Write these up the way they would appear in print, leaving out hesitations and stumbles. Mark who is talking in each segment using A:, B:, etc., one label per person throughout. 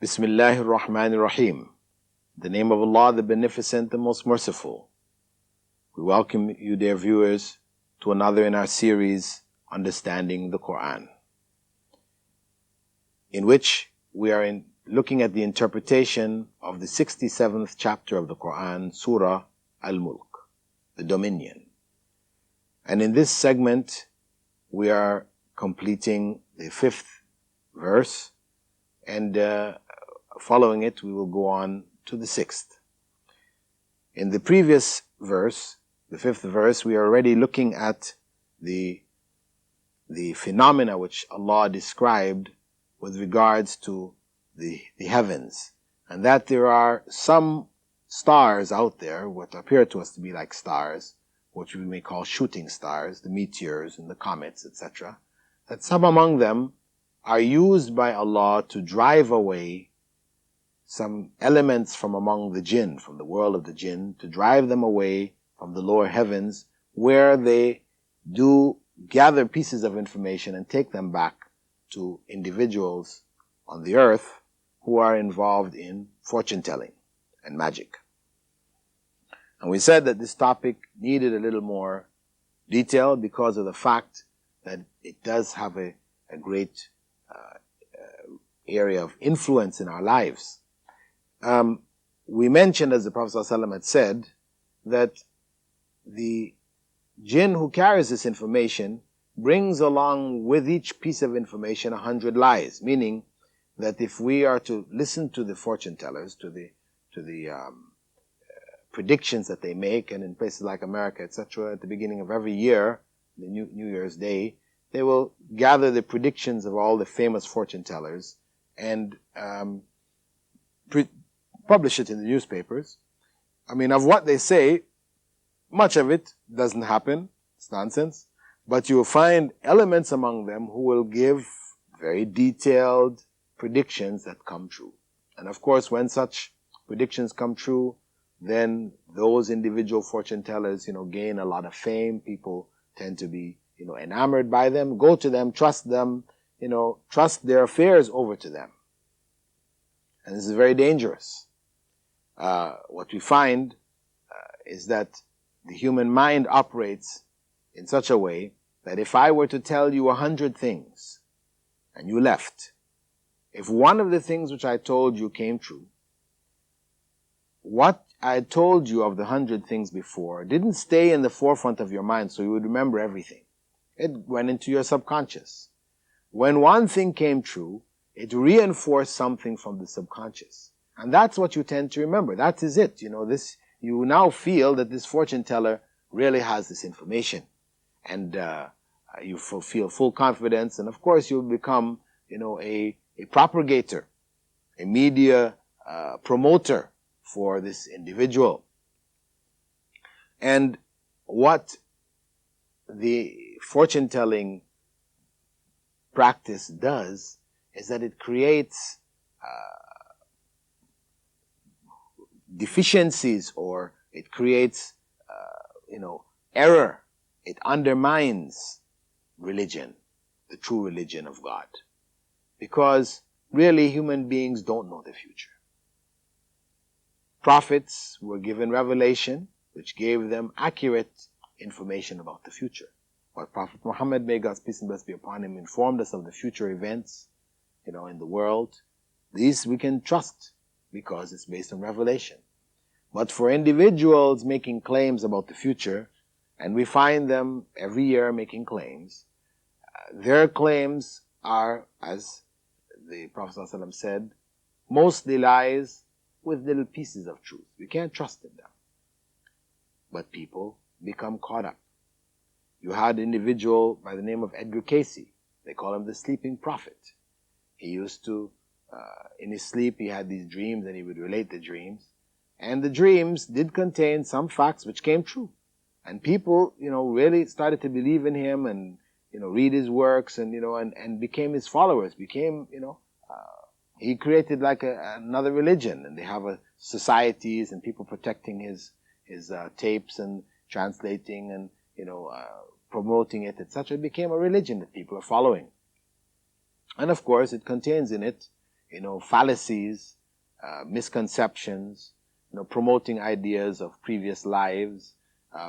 A: Bismillahir Rahmanir Rahim. The name of Allah, the Beneficent, the Most Merciful. We welcome you, dear viewers, to another in our series, Understanding the Quran, in which we are looking at the interpretation of the 67th chapter of the Quran, Surah al-Mulk, the Dominion. And in this segment, we are completing the 5th verse, and following it, we will go on to the 6th. In the previous verse, the 5th verse, we are already looking at the phenomena which Allah described with regards to the heavens, and that there are some stars out there, what appear to us to be like stars, which we may call shooting stars, the meteors and the comets, etc., that some among them are used by Allah to drive away some elements from among the jinn, from the world of the jinn, to drive them away from the lower heavens, where they do gather pieces of information and take them back to individuals on the earth who are involved in fortune telling and magic. And we said that this topic needed a little more detail because of the fact that it does have a great area of influence in our lives. We mentioned, as the Prophet ﷺ had said, that the jinn who carries this information brings along with each piece of information 100 lies, meaning that if we are to listen to the fortune tellers, to the predictions that they make, and in places like America, etc., at the beginning of every year, the New Year's Day, they will gather the predictions of all the famous fortune tellers and publish it in the newspapers. I mean, of what they say, much of it doesn't happen. It's nonsense. But you will find elements among them who will give very detailed predictions that come true. And of course, when such predictions come true, then those individual fortune tellers, gain a lot of fame. People tend to be, enamored by them, go to them, trust their affairs over to them. And this is very dangerous. What we find is that the human mind operates in such a way that if I were to tell you 100 things and you left, if one of the things which I told you came true, what I told you of the 100 things before didn't stay in the forefront of your mind so you would remember everything. It went into your subconscious. When one thing came true, it reinforced something from the subconscious. And that's what you tend to remember. That is it. You now feel that this fortune teller really has this information. And you feel full confidence. And of course, you become, a propagator, a media promoter for this individual. And what the fortune telling practice does is that it creates deficiencies, or it creates error. It undermines religion, the true religion of God, because really human beings don't know the future. Prophets were given revelation which gave them accurate information about the future. But Prophet Muhammad, may God's peace and blessings be upon him, informed us of the future events, in the world. These we can trust because it's based on revelation. But for individuals making claims about the future, and we find them every year making claims, their claims are, as the Prophet ﷺ said, mostly lies with little pieces of truth. We can't trust in them. But people become caught up. You had an individual by the name of Edgar Casey. They call him the sleeping prophet. He used to, in his sleep, he had these dreams and he would relate the dreams. And the dreams did contain some facts which came true. And people, really started to believe in him and, read his works and, and became his followers, he created like another religion, and they have societies and people protecting his tapes and translating and, promoting it, etc. It became a religion that people are following. And of course, it contains in it, fallacies, misconceptions, promoting ideas of previous lives,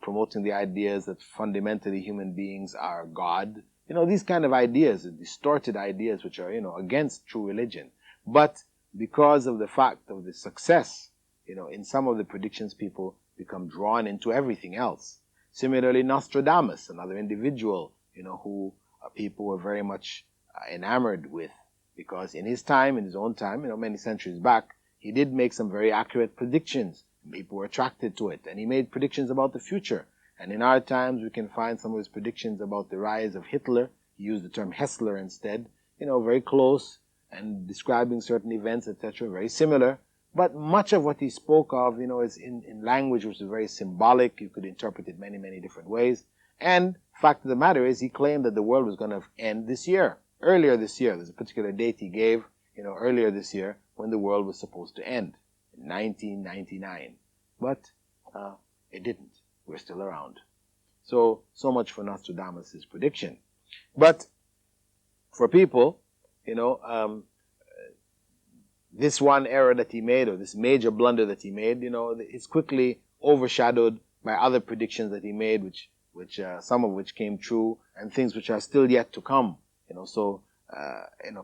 A: promoting the ideas that fundamentally human beings are God. These kind of ideas, distorted ideas which are, against true religion. But because of the fact of the success, in some of the predictions, people become drawn into everything else. Similarly, Nostradamus, another individual, who people were very much enamored with, because in his time, in his own time, many centuries back, he did make some very accurate predictions. People were attracted to it, and he made predictions about the future. And in our times, we can find some of his predictions about the rise of Hitler. He used the term Hessler instead, very close, and describing certain events, etc., very similar. But much of what he spoke of, is in language which is very symbolic. You could interpret it many, many different ways. And the fact of the matter is, he claimed that the world was going to end this year. Earlier this year, there's a particular date he gave, earlier this year, when the world was supposed to end, in 1999. But it didn't. We're still around. So much for Nostradamus' prediction. But for people, this one error that he made, or this major blunder that he made, it's quickly overshadowed by other predictions that he made, which some of which came true, and things which are still yet to come.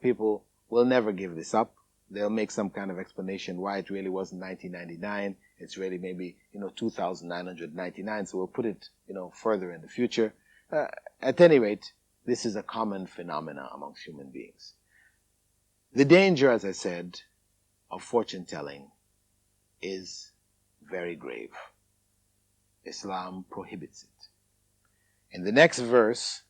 A: People will never give this up. They'll make some kind of explanation why it really wasn't 1999. It's really maybe, 2999. So we'll put it, further in the future. At any rate, this is a common phenomenon amongst human beings. The danger, as I said, of fortune telling is very grave. Islam prohibits it. In the next verse,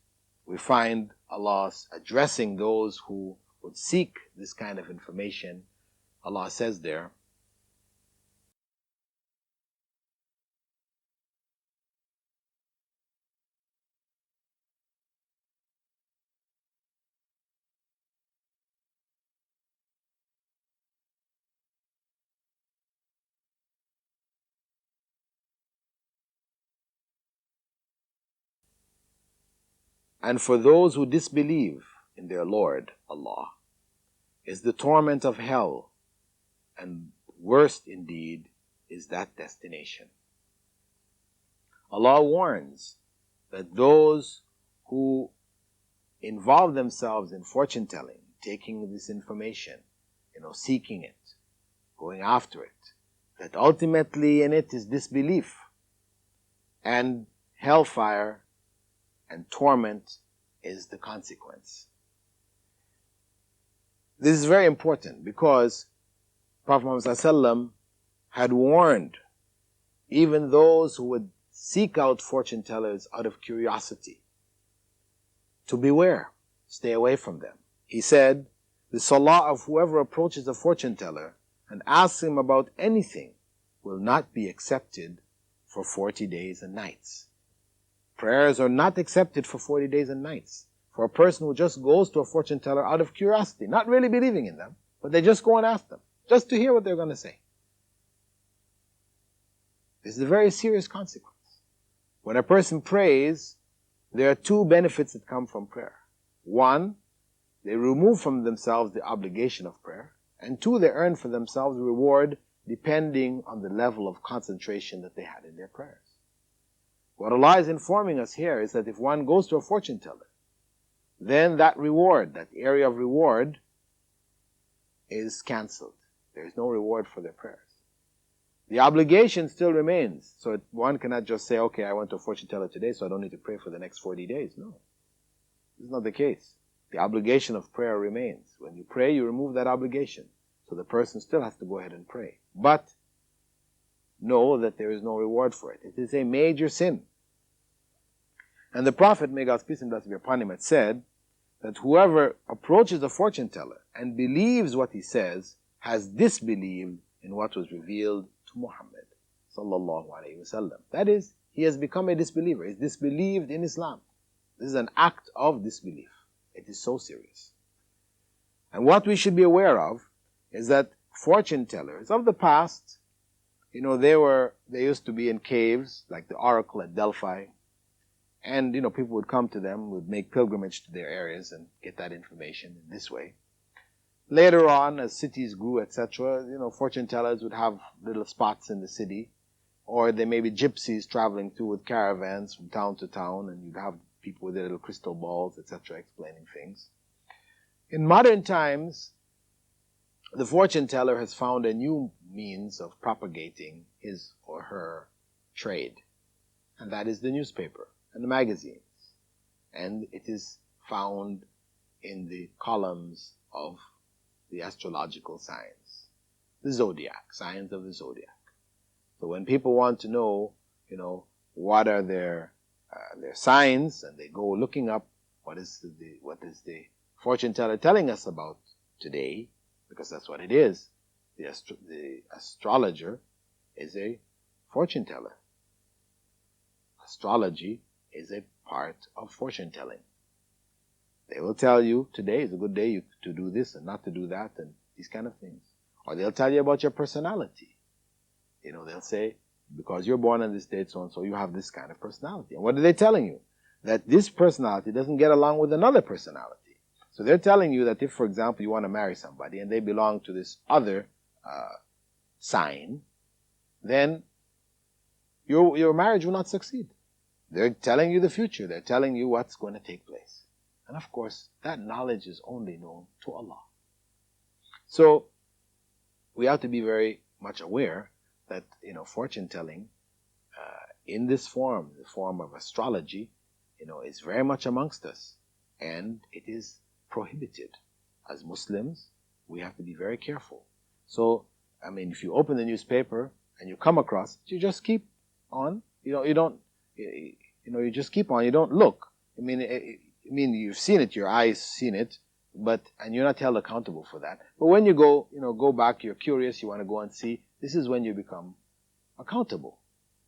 A: we find Allah addressing those who would seek this kind of information. Allah says there, and for those who disbelieve in their Lord, Allah, is the torment of hell, and worst indeed is that destination. Allah warns that those who involve themselves in fortune telling, taking this information, seeking it, going after it, that ultimately in it is disbelief, and hellfire and torment is the consequence. This is very important because Prophet Muhammad ﷺ had warned even those who would seek out fortune tellers out of curiosity to beware, stay away from them. He said, the salah of whoever approaches a fortune teller and asks him about anything will not be accepted for 40 days and nights. Prayers are not accepted for 40 days and nights for a person who just goes to a fortune teller out of curiosity, not really believing in them, but they just go and ask them, just to hear what they're going to say. This is a very serious consequence. When a person prays, there are two benefits that come from prayer. One, they remove from themselves the obligation of prayer. And two, they earn for themselves reward depending on the level of concentration that they had in their prayers. What Allah is informing us here is that if one goes to a fortune teller, then that reward, that area of reward, is cancelled. There is no reward for their prayers. The obligation still remains. So one cannot just say, okay, I went to a fortune teller today, so I don't need to pray for the next 40 days. No. This is not the case. The obligation of prayer remains. When you pray, you remove that obligation. So the person still has to go ahead and pray. But know that there is no reward for it. It is a major sin. And the Prophet, may God's peace and blessing be upon him, had said that whoever approaches a fortune teller and believes what he says has disbelieved in what was revealed to Muhammad sallallahu alaihi wasallam. That is, he has become a disbeliever. He's disbelieved in Islam. This is an act of disbelief. It is so serious. And what we should be aware of is that fortune tellers of the past, they used to be in caves, like the oracle at Delphi. And, people would come to them, would make pilgrimage to their areas and get that information in this way. Later on, as cities grew, etc., fortune tellers would have little spots in the city, or there may be gypsies traveling through with caravans from town to town, and you'd have people with their little crystal balls, etc., explaining things. In modern times, the fortune teller has found a new means of propagating his or her trade, and that is the newspaper and the magazines. And it is found in the columns of the astrological signs, the zodiac, signs of the zodiac. So when people want to know, what are their signs, and they go looking up what is the fortune teller telling us about today, because that's what it is. The astrologer is a fortune teller. Astrology is a part of fortune telling. They will tell you today is a good day to do this and not to do that, and these kind of things. Or they'll tell you about your personality. They'll say, because you're born on this date, so and so, you have this kind of personality. And what are they telling you? That this personality doesn't get along with another personality. So they're telling you that if, for example, you want to marry somebody and they belong to this other sign, then your marriage will not succeed. They're telling you the future. They're telling you what's going to take place. And of course, that knowledge is only known to Allah. So we have to be very much aware that, fortune telling in this form, the form of astrology, is very much amongst us. And it is prohibited. As Muslims, we have to be very careful. So, if you open the newspaper and you come across it, you just keep on. You just keep on. You don't look. You've seen it, your eyes seen it, and you're not held accountable for that. But when you go back, you're curious, you want to go and see, this is when you become accountable,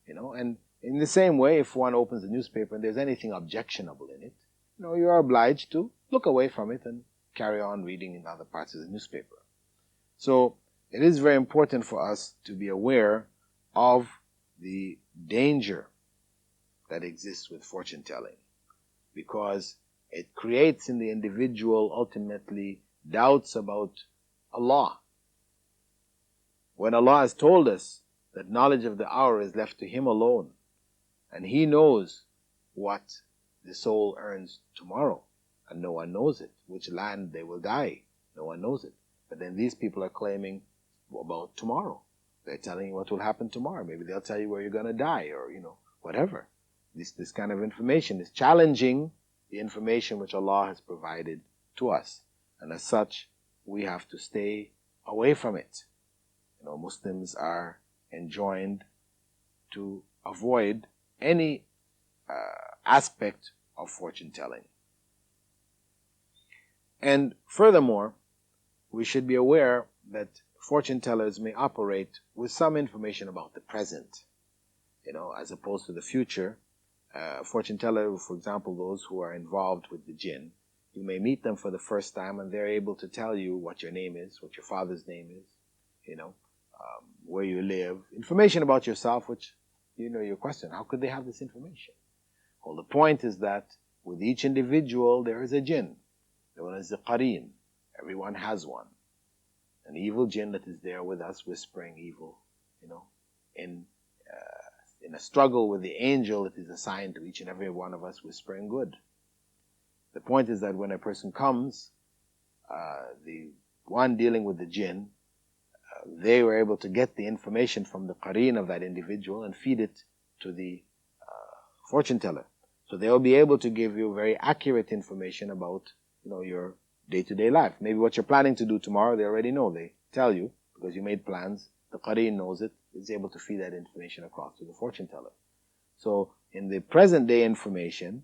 A: and in the same way, if one opens the newspaper and there's anything objectionable in it, you're obliged to look away from it and carry on reading in other parts of the newspaper. So it is very important for us to be aware of the danger that exists with fortune telling, because it creates in the individual ultimately doubts about Allah. When Allah has told us that knowledge of the hour is left to Him alone, and He knows what the soul earns tomorrow, and no one knows it. Which land they will die, no one knows it. But then these people are claiming about tomorrow. They're telling you what will happen tomorrow. Maybe they'll tell you where you're going to die, or whatever. This kind of information is challenging the information which Allah has provided to us, and as such, we have to stay away from it. Muslims are enjoined to avoid any aspect of fortune telling. And furthermore, we should be aware that fortune tellers may operate with some information about the present, as opposed to the future. Fortune teller, for example, those who are involved with the jinn, you may meet them for the first time and they're able to tell you what your name is, what your father's name is, where you live, information about yourself, which, your question, how could they have this information? Well, the point is that with each individual there is a jinn, known as the qareen. Everyone has one. An evil jinn that is there with us whispering evil, in a struggle with the angel, it is assigned to each and every one of us whispering good. The point is that when a person comes, the one dealing with the jinn, they were able to get the information from the qareen of that individual and feed it to the fortune teller. So they will be able to give you very accurate information about, your day-to-day life. Maybe what you're planning to do tomorrow, they already know. They tell you because you made plans. The qareen knows it. Is able to feed that information across to the fortune teller. So in the present day information,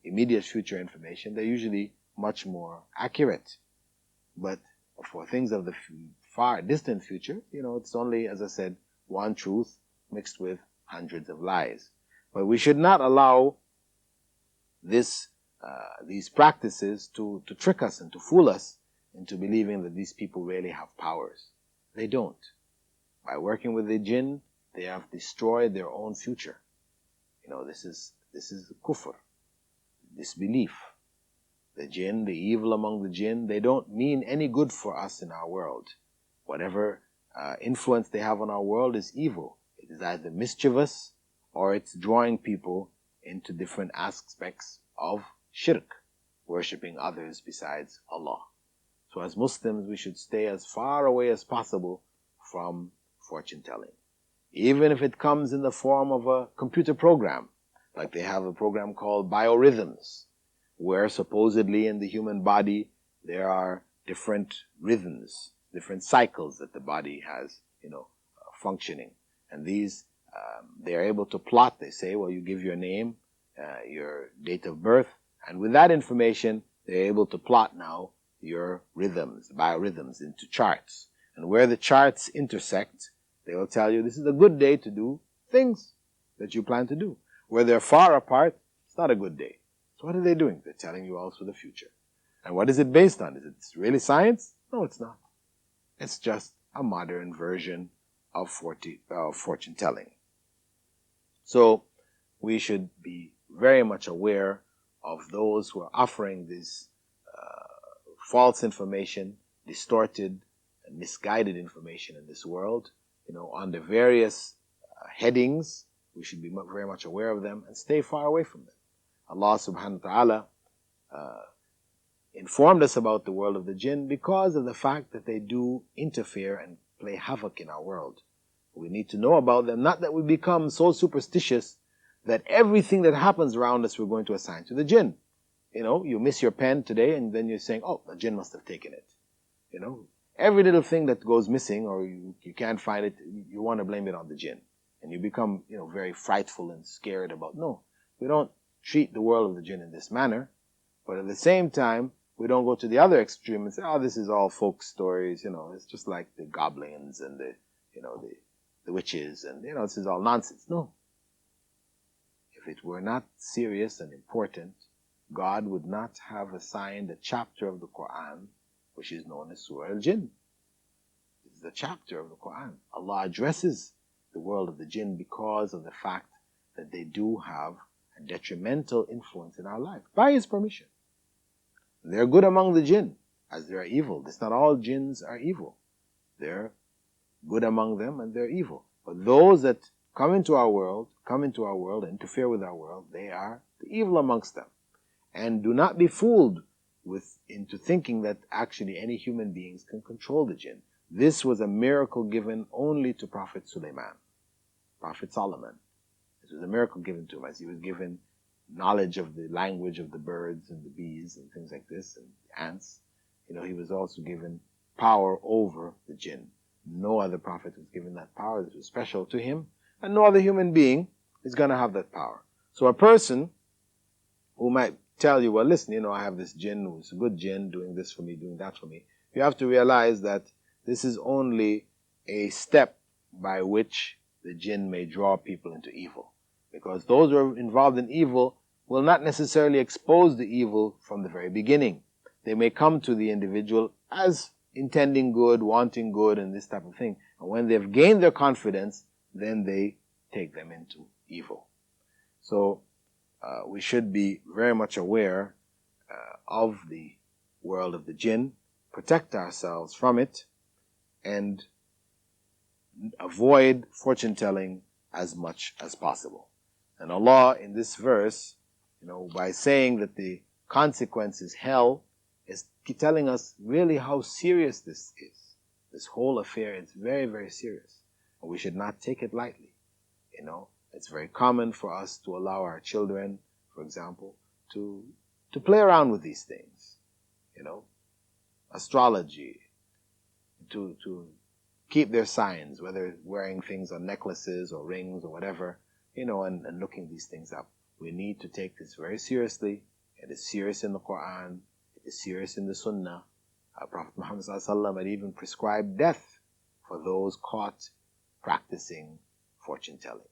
A: immediate future information, they're usually much more accurate. But for things of the far distant future, it's only, as I said, one truth mixed with hundreds of lies. But we should not allow these practices to trick us and to fool us into believing that these people really have powers. They don't. By working with the jinn, they have destroyed their own future. This is kufr, disbelief. The jinn, the evil among the jinn, they don't mean any good for us in our world. Whatever influence they have on our world is evil. It is either mischievous or it's drawing people into different aspects of shirk, worshipping others besides Allah. So as Muslims, we should stay as far away as possible from fortune telling. Even if it comes in the form of a computer program, like they have a program called biorhythms, where supposedly in the human body there are different rhythms, different cycles that the body has, functioning. And these, they are able to plot. They say, well, you give your name, your date of birth, and with that information, they're able to plot now your rhythms, biorhythms, into charts. And where the charts intersect, they will tell you this is a good day to do things that you plan to do. Where they're far apart, it's not a good day. So what are they doing? They're telling you also the future. And what is it based on? Is it really science? No, it's not. It's just a modern version of fortune telling. So we should be very much aware of those who are offering this false information, distorted and misguided information in this world, on the various headings. We should be very much aware of them and stay far away from them. Allah subhanahu wa ta'ala informed us about the world of the jinn because of the fact that they do interfere and play havoc in our world. We need to know about them, not that we become so superstitious that everything that happens around us we're going to assign to the jinn. You miss your pen today and then you're saying, oh, the jinn must have taken it. Every little thing that goes missing or you can't find it, you want to blame it on the jinn. And you become, very frightful and scared about, no, we don't treat the world of the jinn in this manner. But at the same time, we don't go to the other extreme and say, oh, this is all folk stories, it's just like the goblins and the witches and, this is all nonsense. No. If it were not serious and important, God would not have assigned a chapter of the Quran which is known as Surah al-Jinn. This is a chapter of the Quran. Allah addresses the world of the jinn because of the fact that they do have a detrimental influence in our life by His permission. They're good among the jinn as they are evil. It's not all jinns are evil. They're good among them and they're evil. But those that come into our world, interfere with our world, they are the evil amongst them. And do not be fooled into thinking that actually any human beings can control the jinn. This was a miracle given only to Prophet Sulaiman, Prophet Solomon. This was a miracle given to him as he was given knowledge of the language of the birds and the bees and things like this and ants. He was also given power over the jinn. No other prophet was given that power. This was special to him, and no other human being is going to have that power. So a person who might tell you, well, listen, I have this jinn who's a good jinn doing this for me, doing that for me. You have to realize that this is only a step by which the jinn may draw people into evil. Because those who are involved in evil will not necessarily expose the evil from the very beginning. They may come to the individual as intending good, wanting good, and this type of thing. And when they've gained their confidence, then they take them into evil. So we should be very much aware of the world of the jinn, protect ourselves from it, and avoid fortune telling as much as possible. And Allah in this verse, by saying that the consequence is hell, is telling us really how serious this is. This whole affair is very, very serious. And we should not take it lightly. It's very common for us to allow our children, for example, to play around with these things. Astrology, to keep their signs, whether wearing things on necklaces or rings or whatever, and looking these things up. We need to take this very seriously. It is serious in the Quran. It is serious in the Sunnah. Prophet Muhammad ﷺ had even prescribed death for those caught practicing fortune telling.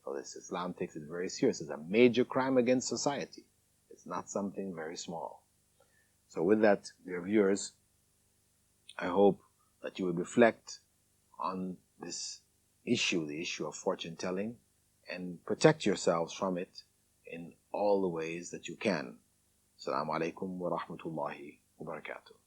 A: So this Islam takes it very serious. It's a major crime against society. It's not something very small. So with that, dear viewers, I hope that you would reflect on this issue, the issue of fortune telling, and protect yourselves from it in all the ways that you can. Assalamu alaikum wa rahmatullahi wa barakatuh.